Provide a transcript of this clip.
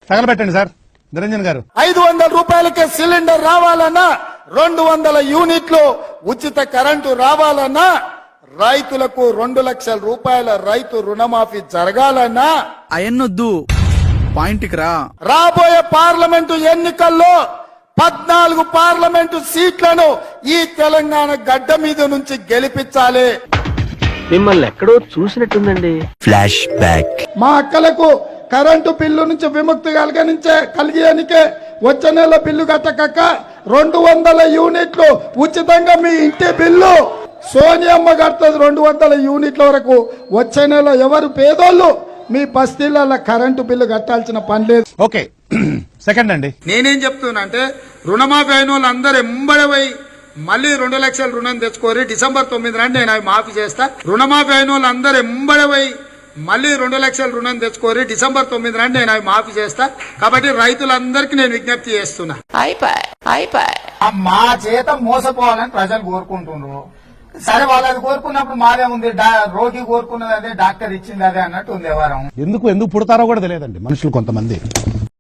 తగలబెట్టండి sir Niranjan గారు. 500 రూపాయలకే cylinder రావాలన్నా, 200 యూనిట్లు ఉచిత కరెంటు రావాలన్నా, రైతులకు 2 లక్షల రూపాయల రైతు రుణమాఫీ జరగాలన్నా, అయన్నొద్దు పాయింట్కి రా. రాబోయే పార్లమెంటు ఎన్నికల్లో 14 పార్లమెంటు సీట్లను ఈ తెలంగాణ గడ్డ మీద నుంచి గెలిపించాలి. మిమ్మల్ని ఎక్కడో చూసినట్టుందండి. Flash back. మా అక్కలకు కరెంటు బిల్లు నుంచి విముక్తి కలిగేనికే వచ్చే నెల బిల్లు కట్టక 200 యూనిట్లు ఉచితంగా మీ ఇంటి బిల్లు సోనియమ్మ కడుతుంది. 200 యూనిట్ల వరకు వచ్చే నెల ఎవరు పేదోళ్ళు మీ బస్తీలలో కరెంటు బిల్లు కట్టాల్సిన పని లేదు. ఓకే సెకండ్ అండి. నేనేం చెప్తున్నా అంటే రుణమాఫీ అయిన వాళ్ళు అందరూ ఎంబడవై మళ్ళీ 2 లక్షల రుణం తెచ్చుకోరి. డిసెంబర్ 9 నాడు నేను అవి మాఫీ చేస్తా. రుణమాఫీ అయిన వాళ్ళు అందరూ ఎంబడవై మళ్ళీ 2 లక్షల రుణం తెచ్చుకోరి. డిసెంబర్ 9 నాడు నేను అవి మాఫీ చేస్తా. కాబట్టి రైతులందరికీ నేను విజ్ఞప్తి చేస్తున్నా. మా చేత మోసపోవాలని ప్రజలు కోరుకుంటున్నారు. సరే వాళ్ళది కోరుకున్నప్పుడు మాదే ఉంది, రోగి కోరుకున్నది అదే, డాక్టర్ ఇచ్చింది అదే అన్నట్టు ఉంది వ్యవహారం. ఎందుకు పుడతారో కూడా తెలియదండి మనుషులు కొంతమంది.